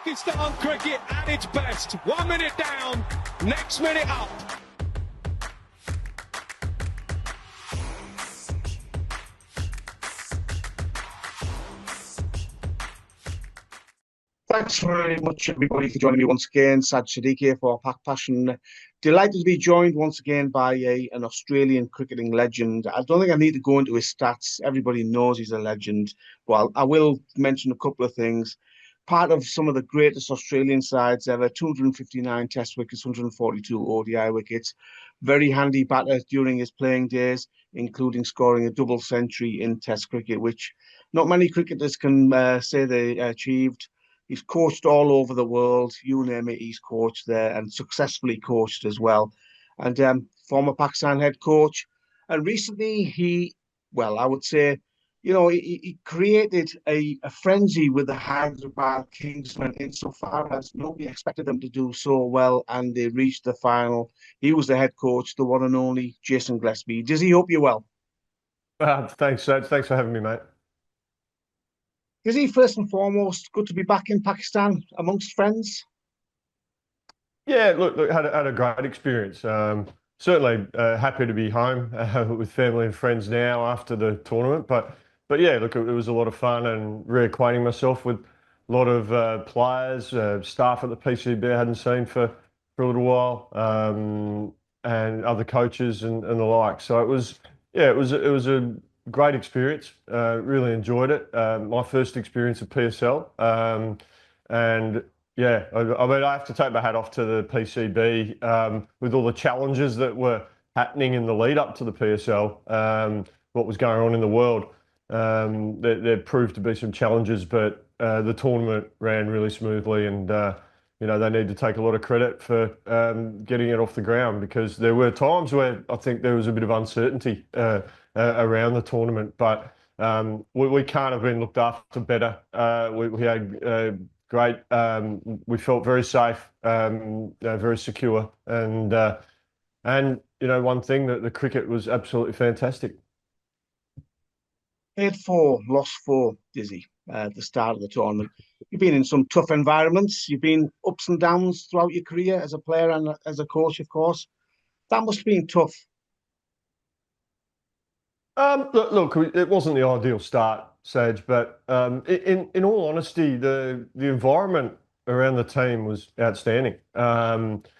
Pakistan cricket at its best. 1 minute down, next minute up. Thanks very much, everybody, for joining me once again. Sad Sadiq here for PakPassion. Delighted to be joined once again by an Australian cricketing legend. I don't think I need to go into his stats. Everybody knows he's a legend. Well, I will mention a couple of things. Part of some of the greatest Australian sides ever, 259 Test wickets, 142 ODI wickets. Very handy batter during his playing days, including scoring a double century in Test cricket, which not many cricketers can say they achieved. He's coached all over the world. You name it, he's coached there and successfully coached as well. And former Pakistan head coach. And recently I would say, he created a frenzy with the Hyderabad Kingsmen insofar as nobody expected them to do so well and they reached the final. He was the head coach, the one and only Jason Gillespie. Does he hope you're well? Thanks, Serge. Thanks for having me, mate. Is he first and foremost good to be back in Pakistan amongst friends? Yeah, look, had a great experience. Certainly happy to be home with family and friends now after the tournament. But yeah, look, it was a lot of fun and reacquainting myself with a lot of players, staff at the PCB I hadn't seen for a little while, and other coaches and the like. So it was a great experience. Really enjoyed it. My first experience at PSL, and yeah, I mean, I have to take my hat off to the PCB with all the challenges that were happening in the lead up to the PSL. What was going on in the world? There proved to be some challenges, but the tournament ran really smoothly, and they need to take a lot of credit for getting it off the ground, because there were times where I think there was a bit of uncertainty around the tournament, but we can't have been looked after better. We had great. We felt very safe, very secure, and one thing, that the cricket was absolutely fantastic. Played four, lost four, Dizzy, at the start of the tournament. You've been in some tough environments. You've been ups and downs throughout your career as a player and as a coach, of course. That must have been tough. Look, it wasn't the ideal start, Sage, but in all honesty, the environment around the team was outstanding. Marnus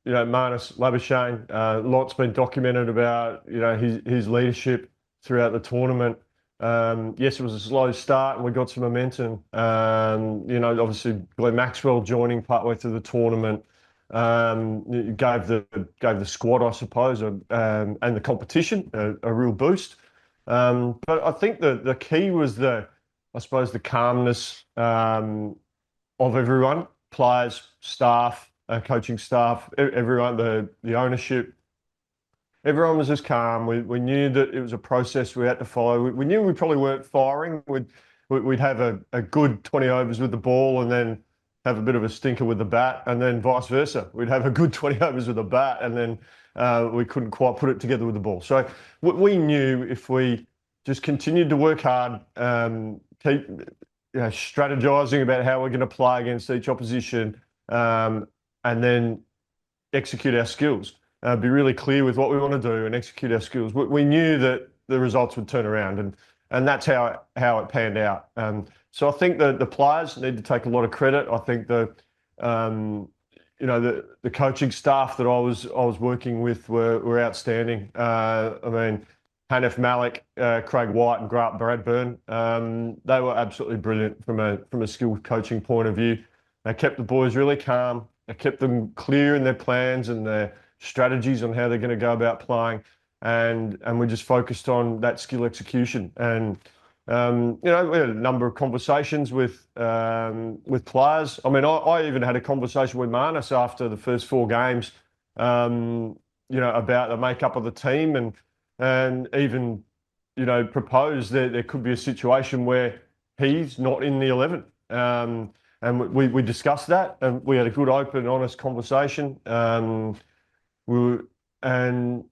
Labuschagne, lots been documented about his leadership throughout the tournament. Yes, it was a slow start and we got some momentum. Obviously Glenn Maxwell joining partway through the tournament gave the squad, I suppose, and the competition a real boost. But I think the key was the calmness of everyone, players, staff, coaching staff, everyone, the ownership. Everyone was just calm. We knew that it was a process we had to follow. We knew we probably weren't firing. We'd have a good 20 overs with the ball and then have a bit of a stinker with the bat, and then vice versa. We'd have a good 20 overs with the bat and then we couldn't quite put it together with the ball. So we knew if we just continued to work hard, keep strategizing about how we're going to play against each opposition, and then execute our skills. Be really clear with what we want to do and execute our skills. We knew that the results would turn around, and that's how it panned out. So I think the players need to take a lot of credit. I think the coaching staff that I was working with were outstanding. I mean, Hanif Malik, Craig White, and Grant Bradburn, they were absolutely brilliant from a skilled coaching point of view. They kept the boys really calm. They kept them clear in their plans and their strategies on how they're going to go about playing, and we just focused on that skill execution. And we had a number of conversations with players. I mean, I even had a conversation with Marnus after the first four games, about the makeup of the team, and even proposed that there could be a situation where he's not in the 11. And we discussed that, and we had a good, open, honest conversation. In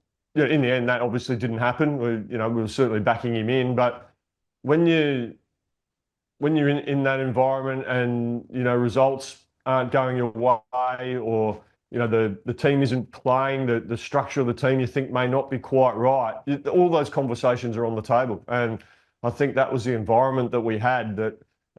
the end, that obviously didn't happen. We were certainly backing him in, but when you when you're in that environment and, results aren't going your way, or, the team isn't playing, the structure of the team you think may not be quite right, all those conversations are on the table. And I think that was the environment that we had,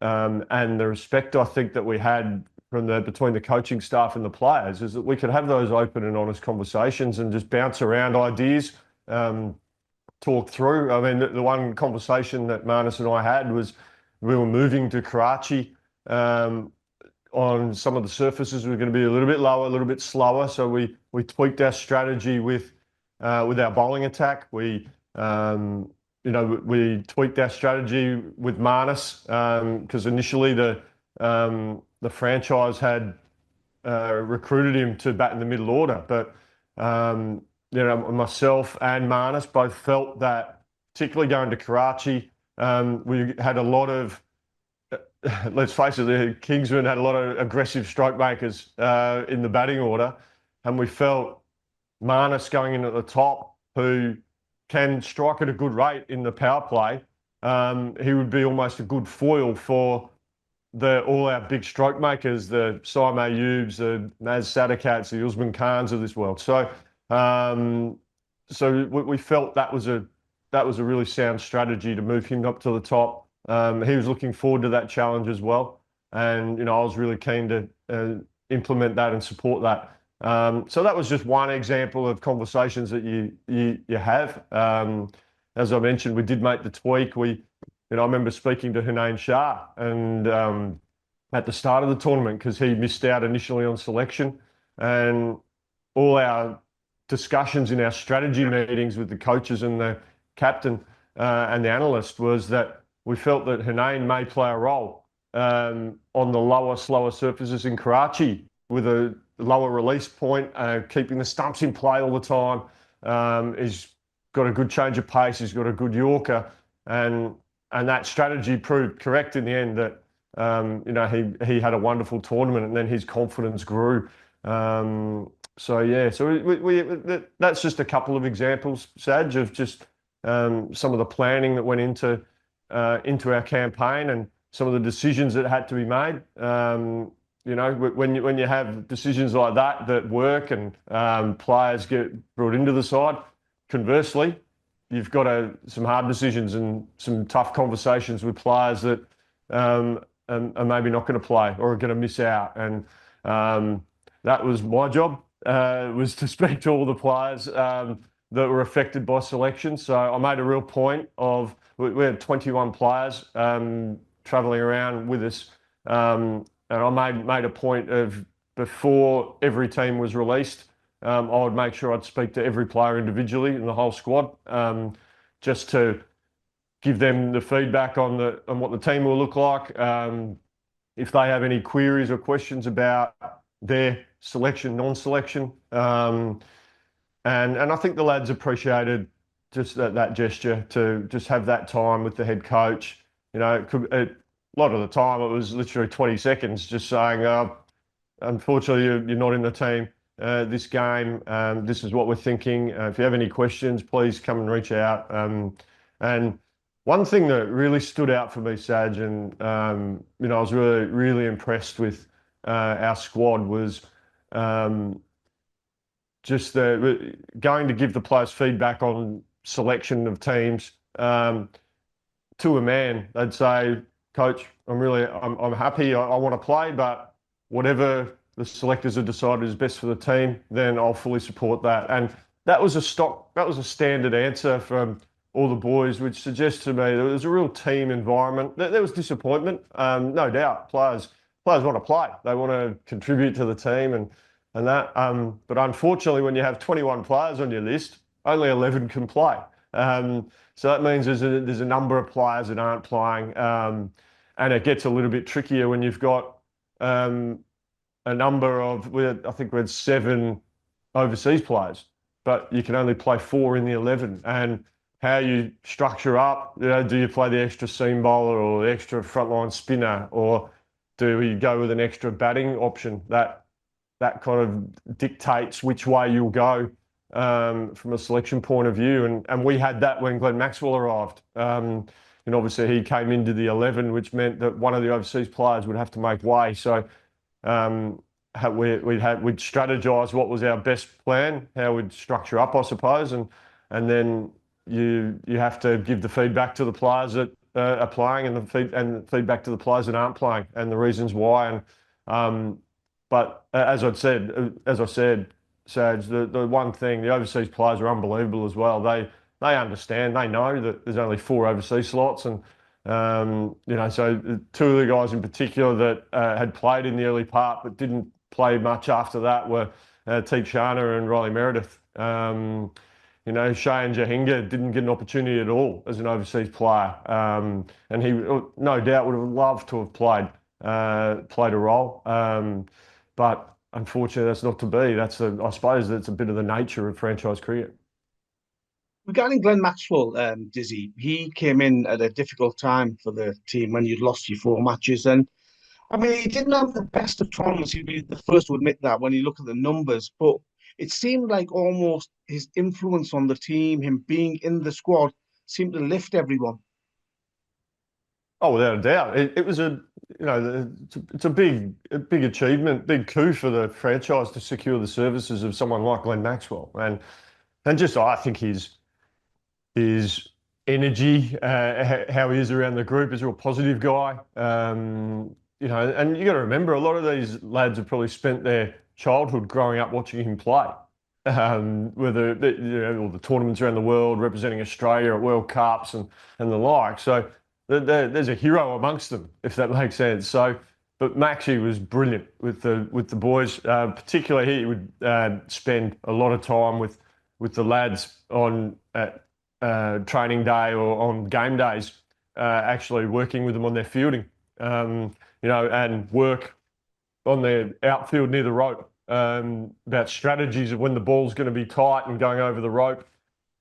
and the respect I think that we had between the coaching staff and the players, is that we could have those open and honest conversations and just bounce around ideas, talk through. I mean, the one conversation that Marnus and I had was we were moving to Karachi. On some of the surfaces, we were going to be a little bit lower, a little bit slower. So we tweaked our strategy with our bowling attack. We tweaked our strategy with Marnus, because initially the franchise had recruited him to bat in the middle order, but myself and Marnus both felt that, particularly going to Karachi, we had a lot of, let's face it, the Kingsmen had a lot of aggressive stroke makers in the batting order, and we felt Marnus going in at the top, who can strike at a good rate in the power play, he would be almost a good foil for all our big stroke makers, the Saim Ayubs, the Naz Sadakats, the Usman Khans of this world. So we felt that was a really sound strategy to move him up to the top. He was looking forward to that challenge as well, and I was really keen to implement that and support that. So that was just one example of conversations that you have. As I mentioned, we did make the tweak. I remember speaking to Hunain Shah and at the start of the tournament, because he missed out initially on selection, and all our discussions in our strategy meetings with the coaches and the captain and the analyst was that we felt that Hunain may play a role on the lower, slower surfaces in Karachi with a lower release point, keeping the stumps in play all the time. He's got a good change of pace. He's got a good Yorker, and that strategy proved correct in the end. That he had a wonderful tournament, and then his confidence grew. So that's just a couple of examples, Saj, of just some of the planning that went into our campaign and some of the decisions that had to be made. When you have decisions like that work and players get brought into the side, conversely, you've got some hard decisions and some tough conversations with players that are maybe not going to play or are going to miss out. And that was my job, was to speak to all the players that were affected by selection. So I made a real point of, we had 21 players travelling around with us, and I made a point of, before every team was released, I would make sure I'd speak to every player individually in the whole squad, just to give them the feedback on what the team will look like, if they have any queries or questions about their selection, non-selection. And I think the lads appreciated just that gesture, to just have that time with the head coach. A lot of the time it was literally 20 seconds, just saying, unfortunately, you're not in the team this game. This is what we're thinking. If you have any questions, please come and reach out. And one thing that really stood out for me, Saj, and I was really, really impressed with our squad, was just going to give the players feedback on selection of teams. To a man, they'd say, "Coach, I'm happy. I want to play, but whatever the selectors have decided is best for the team, then I'll fully support that." And that was a standard answer from all the boys, which suggests to me there was a real team environment. There was disappointment, no doubt. Players want to play. They want to contribute to the team and that. But unfortunately, when you have 21 players on your list, only 11 can play. So that means there's a number of players that aren't playing, and it gets a little bit trickier when you've got a number of, I think we had 7 overseas players, but you can only play 4 in the 11. And how you structure up, do you play the extra seam bowler or the extra frontline spinner, or do you go with an extra batting option? That kind of dictates which way you'll go from a selection point of view. And we had that when Glenn Maxwell arrived. and obviously he came into the 11, which meant that one of the overseas players would have to make way. So we'd strategize what was our best plan, how we'd structure up, I suppose, and then you have to give the feedback to the players that are playing, and the feedback to the players that aren't playing, and the reasons why. And but as I said, Saj, the one thing, the overseas players are unbelievable as well. They understand, they know that there's only 4 overseas slots, and so 2 of the guys in particular that had played in the early part but didn't play much after that were Teek Shana and Riley Meredith. Shayan Jahinga didn't get an opportunity at all as an overseas player, and he no doubt would have loved to have played a role, but unfortunately that's not to be. I suppose that's a bit of the nature of franchise cricket. Regarding Glenn Maxwell, Dizzy, he came in at a difficult time for the team when you'd lost your 4 matches, and I mean he didn't have the best of tournaments. He'd be the first to admit that when you look at the numbers, but it seemed like almost his influence on the team, him being in the squad, seemed to lift everyone. Oh, without a doubt, it was it's a big achievement, big coup for the franchise to secure the services of someone like Glenn Maxwell, and just I think his energy, how he is around the group, is a real positive guy. And you got to remember, a lot of these lads have probably spent their childhood growing up watching him play, whether all the tournaments around the world, representing Australia at World Cups and the like. So there's a hero amongst them, if that makes sense. So, but Maxie was brilliant with the boys. Particularly, he would spend a lot of time with the lads on training day or on game days, actually working with them on their fielding, and work on their outfield near the rope, about strategies of when the ball's going to be tight and going over the rope.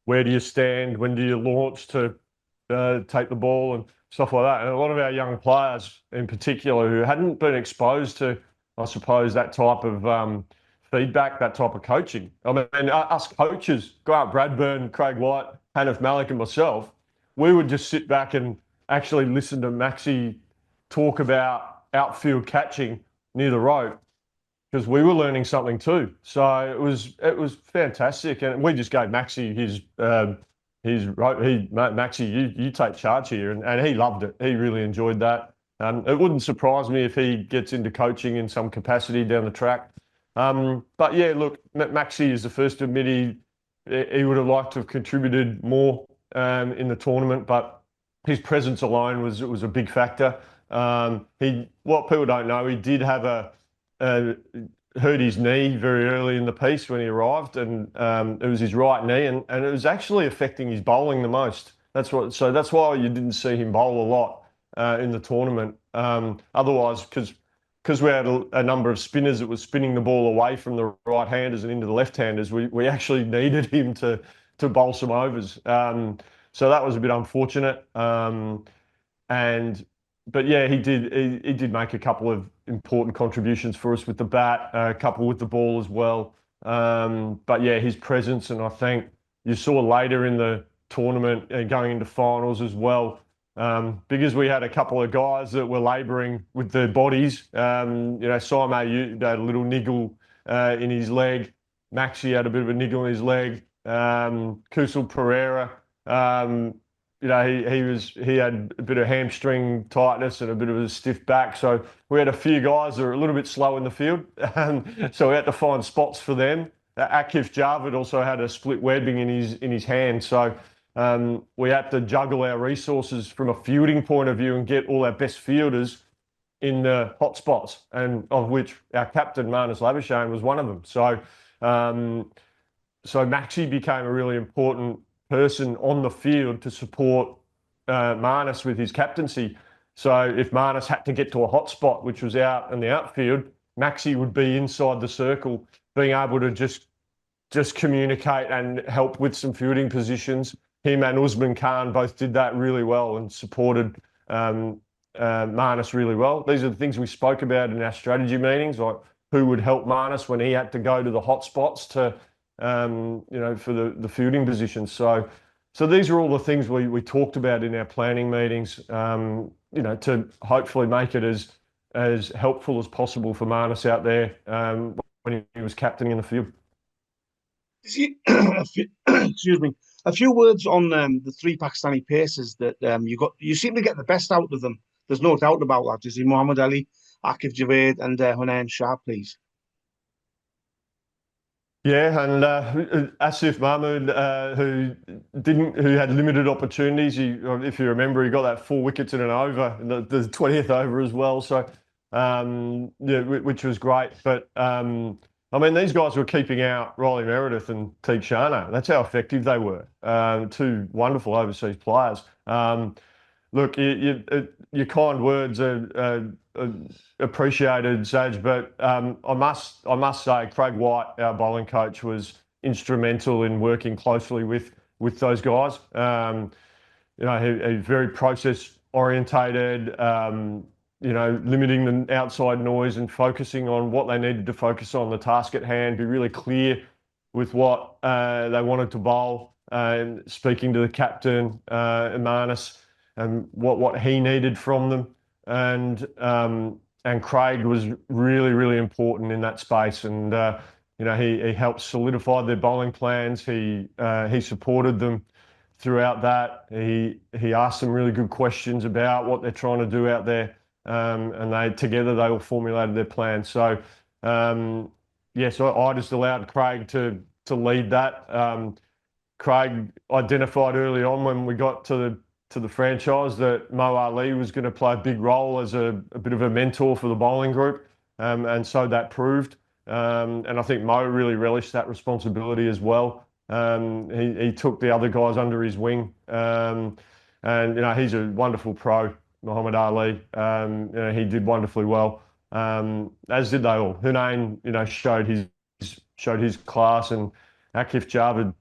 Where do you stand? When do you launch to take the ball and stuff like that? And a lot of our young players in particular who hadn't been exposed to, I suppose, that type of feedback, that type of coaching. I mean, us coaches, Grant Bradburn, Craig White, Hanif Malik and myself, we would just sit back and actually listen to Maxie talk about outfield catching near the rope, because we were learning something too. So it was fantastic, and we just gave Maxie his rope. Maxie, you take charge here, and he loved it. He really enjoyed that. It wouldn't surprise me if he gets into coaching in some capacity down the track. But yeah, look, Maxie is the first to admit he would have liked to have contributed more in the tournament, but his presence alone was a big factor. What people don't know, he did have hurt his knee very early in the piece when he arrived, and it was his right knee, and it was actually affecting his bowling the most. That's why you didn't see him bowl a lot in the tournament. Otherwise, because we had a number of spinners that were spinning the ball away from the right-handers and into the left-handers, we actually needed him to bowl some overs. So that was a bit unfortunate. But yeah, he did make a couple of important contributions for us with the bat, a couple with the ball as well. But yeah, his presence, and I think you saw later in the tournament going into finals as well, because we had a couple of guys that were labouring with their bodies. Saim Ayub had a little niggle in his leg. Maxie had a bit of a niggle in his leg. Kusal Pereira, he had a bit of hamstring tightness and a bit of a stiff back. So we had a few guys that were a little bit slow in the field. So we had to find spots for them. Akif Javid also had a split webbing in his hand. So we had to juggle our resources from a fielding point of view and get all our best fielders in the hot spots, and of which our captain, Marnus Labuschagne, was one of them. So Maxie became a really important person on the field to support Marnus with his captaincy. So if Marnus had to get to a hot spot, which was out in the outfield, Maxie would be inside the circle, being able to just communicate and help with some fielding positions. Him and Usman Khan both did that really well and supported Marnus really well. These are the things we spoke about in our strategy meetings, like who would help Marnus when he had to go to the hot spots to, for the fielding positions. So So these are all the things we talked about in our planning meetings, to hopefully make it as helpful as possible for Marnus out there when he was captain in the field. Excuse me. A few words on the three Pakistani pacers that you got. You seem to get the best out of them. There's no doubt about that. You see, Mohammad Ali, Akif Javed, and Hunain Shah, please. Yeah, and Asif Mahmood, who had limited opportunities. If you remember, he got that 4 wickets in an over, the 20th over as well. So, which was great. But I mean, these guys were keeping out Riley Meredith and Teague Shana. That's how effective they were. Two wonderful overseas players. Look, your kind words are appreciated, Saj, but I must say Craig White, our bowling coach, was instrumental in working closely with those guys. He's very process orientated. Limiting the outside noise and focusing on what they needed to focus on, the task at hand, be really clear with what they wanted to bowl, and speaking to the captain, Marnus, and what he needed from them. And Craig was really, really important in that space. And, he helped solidify their bowling plans. He supported them throughout that. He asked some really good questions about what they're trying to do out there. And together they all formulated their plan. So, so I just allowed Craig to lead that. Craig identified early on when we got to the franchise that Mo Ali was going to play a big role as a bit of a mentor for the bowling group. And so that proved. And I think Mo really relished that responsibility as well. He took the other guys under his wing. And he's a wonderful pro, Muhammad Ali. He did wonderfully well, as did they all. Hunain, showed his class, and Akif Javed,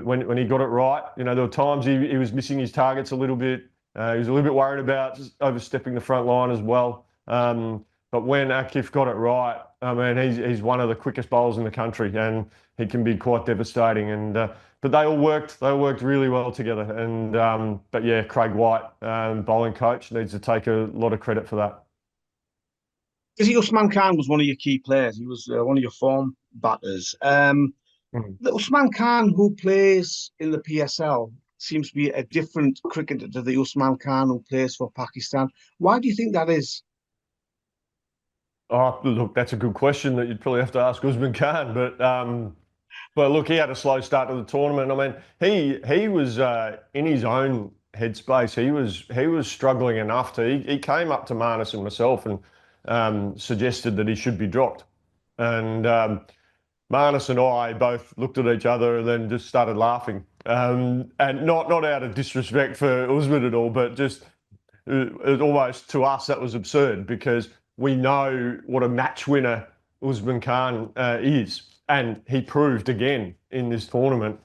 when he got it right, there were times he was missing his targets a little bit. He was a little bit worried about just overstepping the front line as well. But when Akif got it right, I mean, he's one of the quickest bowlers in the country, and he can be quite devastating. And but they all worked really well together. And but yeah, Craig White, bowling coach, needs to take a lot of credit for that. Usman Khan was one of your key players. He was one of your form batters. The Usman Khan who plays in the PSL seems to be a different cricketer to the Usman Khan who plays for Pakistan. Why do you think that is? Oh, look, that's a good question that you'd probably have to ask Usman Khan. But look, he had a slow start to the tournament. I mean, he was in his own headspace. He was struggling enough he came up to Marnus and myself and suggested that he should be dropped. And Marnus and I both looked at each other and then just started laughing. And not out of disrespect for Usman at all, but just almost to us that was absurd, because we know what a match winner Usman Khan is, and he proved again in this tournament.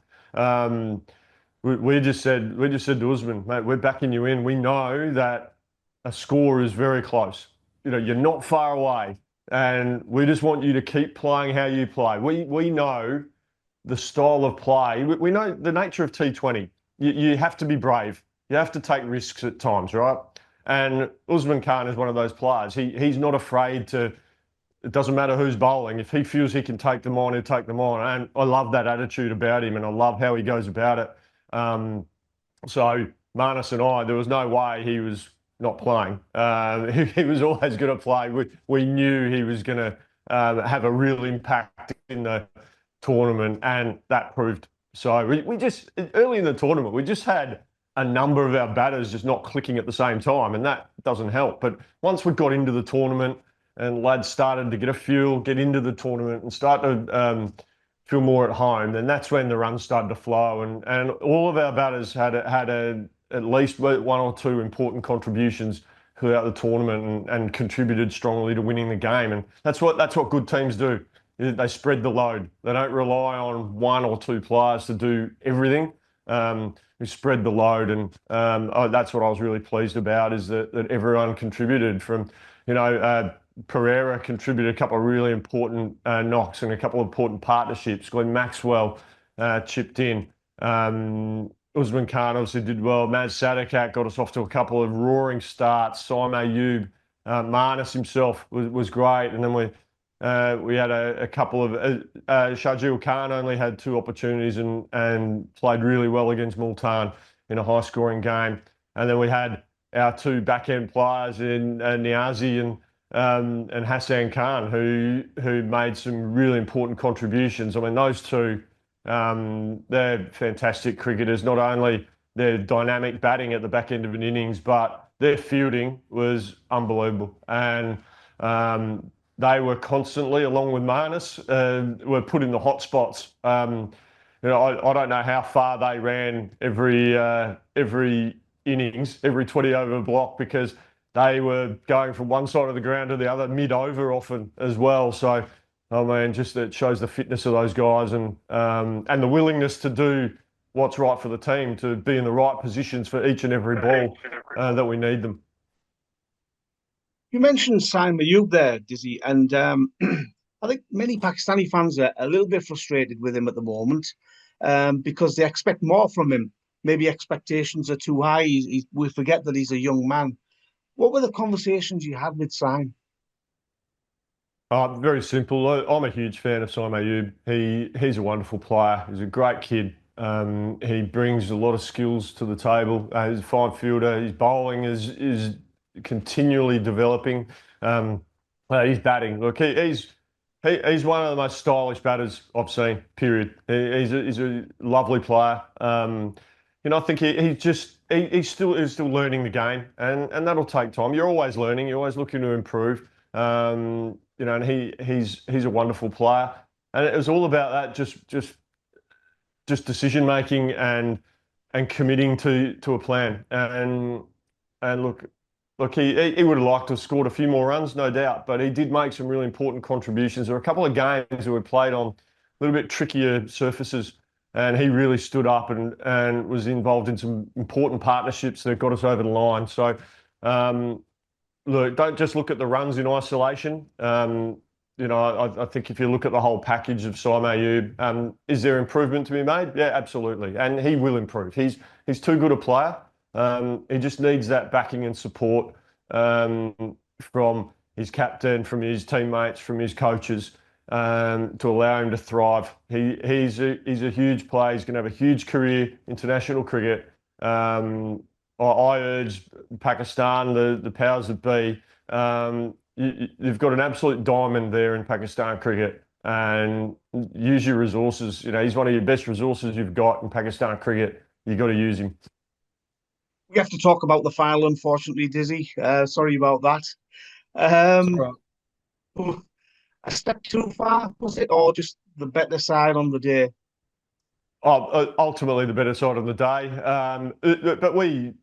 We just said to Usman, mate, we're backing you in. We know that a score is very close. You're not far away, and we just want you to keep playing how you play. We know the style of play. We know the nature of T20. You have to be brave. You have to take risks at times, right? And Usman Khan is one of those players. He's not afraid to. It doesn't matter who's bowling. If he feels he can take them on, he'll take them on. And I love that attitude about him, and I love how he goes about it. So Marnus and I, there was no way he was not playing. He was always going to play. We knew he was going to have a real impact in the tournament, and that proved. So we just, early in the tournament, we just had a number of our batters just not clicking at the same time, and that doesn't help. But once we got into the tournament and lads started to get into the tournament and start to feel more at home, then that's when the runs started to flow. And all of our batters had at least one or two important contributions throughout the tournament and contributed strongly to winning the game. And that's what good teams do. They spread the load. They don't rely on one or two players to do everything. We spread the load, and that's what I was really pleased about, is that everyone contributed. From Pereira contributed a couple of really important knocks and a couple of important partnerships. Glenn Maxwell chipped in. Usman Khan obviously did well. Maz Sadakat got us off to a couple of roaring starts. Saim Ayub, Marnus himself was great. And then we had a couple of Shahjil Khan only had 2 opportunities and played really well against Multan in a high-scoring game. And then we had our 2 back-end players in Niazi and Hassan Khan, who made some really important contributions. I mean, those 2, they're fantastic cricketers. Not only their dynamic batting at the back end of an innings, but their fielding was unbelievable. And they were constantly, along with Marnus, were put in the hot spots. You know, I don't know how far they ran every innings, every 20 over block, because they were going from one side of the ground to the other mid-over often as well. So, I mean, just it shows the fitness of those guys and the willingness to do what's right for the team, to be in the right positions for each and every ball that we need them. You mentioned Saim Ayub there, Dizzy, and I think many Pakistani fans are a little bit frustrated with him at the moment because they expect more from him. Maybe expectations are too high. We forget that he's a young man. What were the conversations you had with Saim? Very simple. I'm a huge fan of Saim Ayub. He's a wonderful player. He's a great kid. He brings a lot of skills to the table. He's a fine fielder. His bowling is continually developing. His batting, look, he's one of the most stylish batters I've seen. Period. He's a lovely player. You know, I think he's still learning the game, and that'll take time. You're always learning. You're always looking to improve. You know, and he's a wonderful player, and it was all about that, just decision making and committing to a plan. And look, he would have liked to have scored a few more runs, no doubt, but he did make some really important contributions. There were a couple of games that we played on a little bit trickier surfaces, and he really stood up and was involved in some important partnerships that got us over the line. So, look, don't just look at the runs in isolation. You know, I think if you look at the whole package of Saim Ayub, is there improvement to be made? Yeah, absolutely, and he will improve. He's too good a player. He just needs that backing and support from his captain, from his teammates, from his coaches, to allow him to thrive. He's a huge player. He's going to have a huge career international cricket. I urge Pakistan, the powers that be, you've got an absolute diamond there in Pakistan cricket, and use your resources. You know, he's one of your best resources you've got in Pakistan cricket. You've got to use him. We have to talk about the final, unfortunately, Dizzy. Sorry about that. A step too far, was it, or just the better side on the day? Ultimately the better side of the day. But we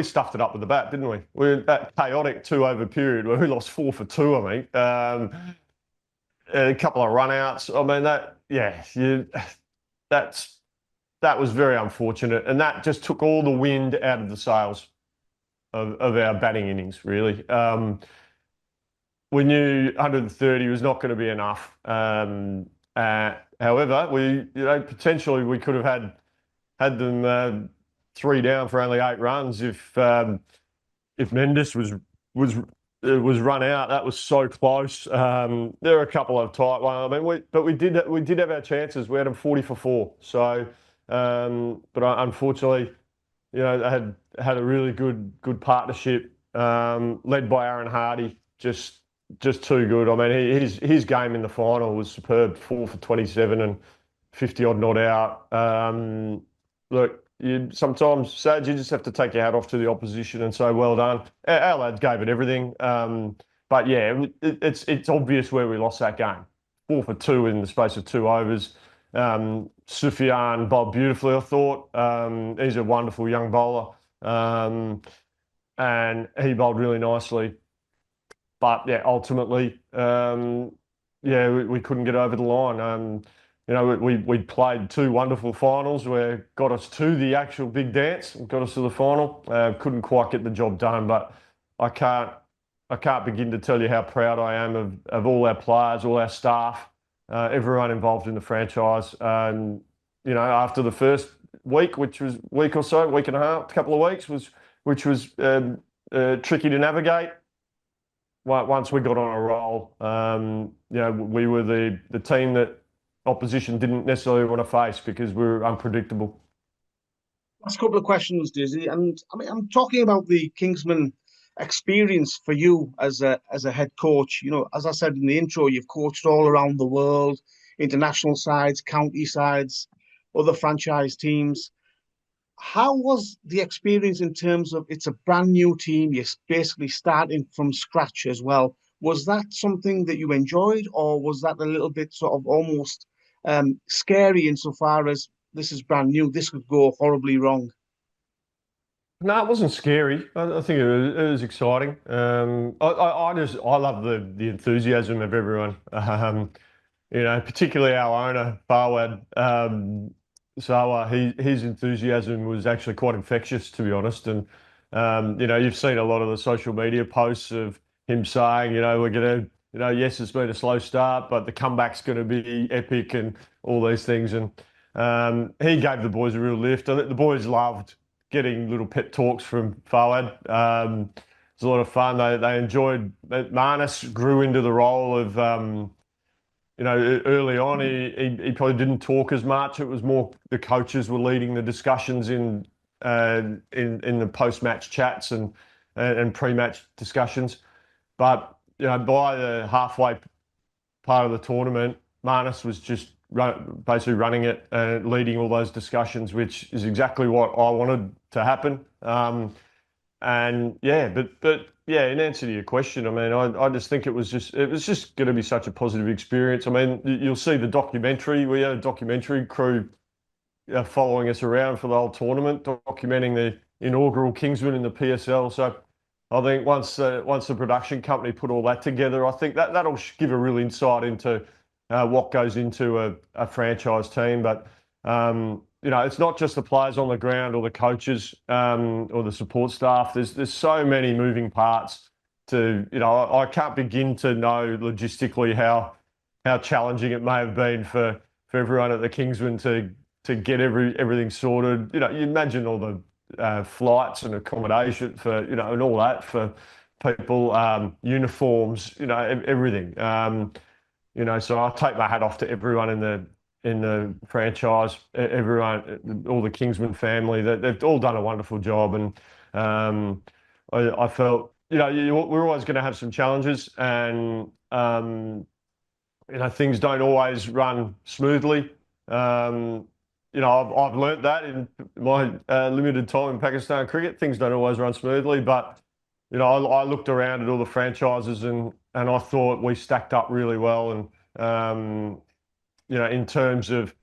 stuffed it up with the bat, didn't we? We were that chaotic 2-over period where we lost 4 for 2, I think. A couple of run-outs. I mean, that was very unfortunate. And that just took all the wind out of the sails of our batting innings, really. We knew 130 was not going to be enough. However, potentially we could have had them 3 down for only 8 runs if Mendes was run out. That was so close. There are a couple of tight ones. I mean, we did have our chances. We had them 40 for 4. So, but unfortunately, you know, they had a really good partnership led by Aaron Hardy. Just too good. I mean, his game in the final was superb. 4 for 27 and 50 odd not out. Look, sometimes, Saj, you just have to take your hat off to the opposition and say, well done. Our lads gave it everything. But yeah, it's obvious where we lost that game. 4 for 2 in the space of 2 overs. Sufyan bowled beautifully, I thought. He's a wonderful young bowler. And he bowled really nicely. But yeah, ultimately, we couldn't get over the line. You know, we played 2 wonderful finals where got us to the actual big dance and got us to the final. Couldn't quite get the job done, but I can't begin to tell you how proud I am of all our players, all our staff, everyone involved in the franchise. You know, after the week, which was week or so, week and a half, couple of weeks, which was tricky to navigate. Once we got on a roll, we were the team that opposition didn't necessarily want to face because we were unpredictable. Last couple of questions, Dizzy, and I mean I'm talking about the Kingsman experience for you as a head coach. You know, as I said in the intro, you've coached all around the world, international sides, county sides, other franchise teams. How was the experience in terms of it's a brand new team, you're basically starting from scratch as well? Was that something that you enjoyed, or was that a little bit sort of almost scary insofar as this is brand new, this could go horribly wrong? No, it wasn't scary. I think it was exciting. I love the enthusiasm of everyone. Particularly our owner, Fawad. His enthusiasm was actually quite infectious, to be honest. And you've seen a lot of the social media posts of him saying, we're going to, yes, it's been a slow start, but the comeback's going to be epic and all these things. And he gave the boys a real lift. The boys loved getting little pep talks from Fawad. It was a lot of fun. They enjoyed. Marnus grew into the role of. Early on, he probably didn't talk as much. It was more the coaches were leading the discussions in the post-match chats and pre-match discussions. But by the halfway part of the tournament, Marnus was just basically running it and leading all those discussions, which is exactly what I wanted to happen. In answer to your question, I mean, I just think it was just going to be such a positive experience. I mean, you'll see the documentary. We had a documentary crew following us around for the whole tournament, documenting the inaugural Kingsmen in the PSL. So I think once the production company put all that together, I think that'll give a real insight into what goes into a franchise team. But it's not just the players on the ground or the coaches or the support staff. There's so many moving parts to, I can't begin to know logistically how challenging it may have been for everyone at the Kingsmen to get everything sorted. You imagine all the flights and accommodation for, and all that for people, uniforms, everything. So I take my hat off to everyone in the franchise, everyone, all the Kingsman family. They've all done a wonderful job, and I felt we're always going to have some challenges, and things don't always run smoothly. I've learnt that in my limited time in Pakistan cricket. Things don't always run smoothly, but I looked around at all the franchises and I thought we stacked up really well, and in terms of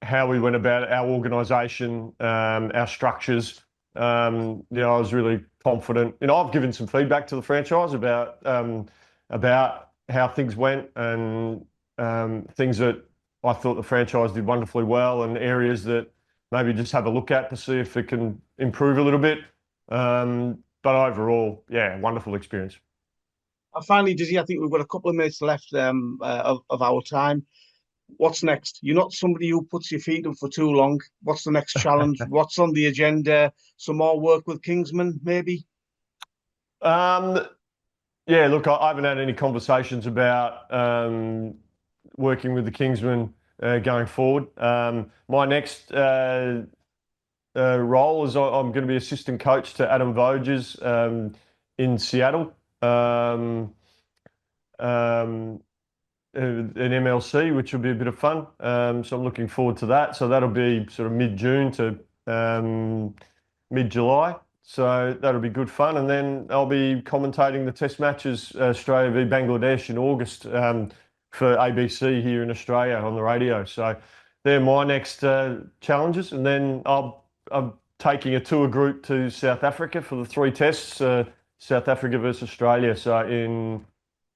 how we went about our organisation, our structures, I was really confident. I've given some feedback to the franchise about how things went and things that I thought the franchise did wonderfully well, and areas that maybe just have a look at to see if it can improve a little bit. But overall, yeah, wonderful experience. Finally, Dizzy, I think we've got a couple of minutes left of our time. What's next? You're not somebody who puts your feet up for too long. What's the next challenge? What's on the agenda? Some more work with Kingsman, maybe? Yeah, look, I haven't had any conversations about working with the Kingsmen going forward. My next role is I'm going to be assistant coach to Adam Voges in Seattle. An MLC, which will be a bit of fun. So I'm looking forward to that. So that'll be sort of mid-June to mid-July. So that'll be good fun. And then I'll be commentating the test matches, Australia v Bangladesh in August for ABC here in Australia on the radio. So they're my next challenges. And then I'm taking a tour group to South Africa for the 3 tests, South Africa versus Australia, so in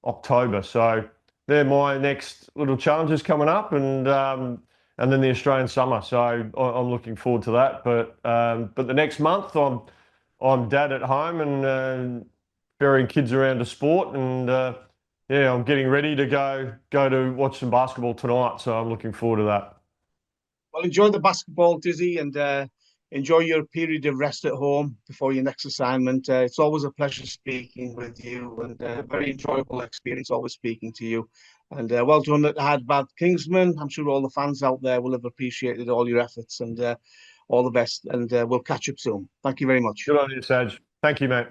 October. So they're my next little challenges coming up, and then the Australian summer. So I'm looking forward to that. But the next month I'm dad at home and ferrying kids around to sport, and I'm getting ready to go to watch some basketball tonight. So I'm looking forward to that. Well, enjoy the basketball, Dizzy, and enjoy your period of rest at home before your next assignment. It's always a pleasure speaking with you, and a very enjoyable experience always speaking to you. And well done at Hyderabad Kingsmen. I'm sure all the fans out there will have appreciated all your efforts, and all the best. And we'll catch up soon. Thank you very much. Good on you, Saj. Thank you, mate.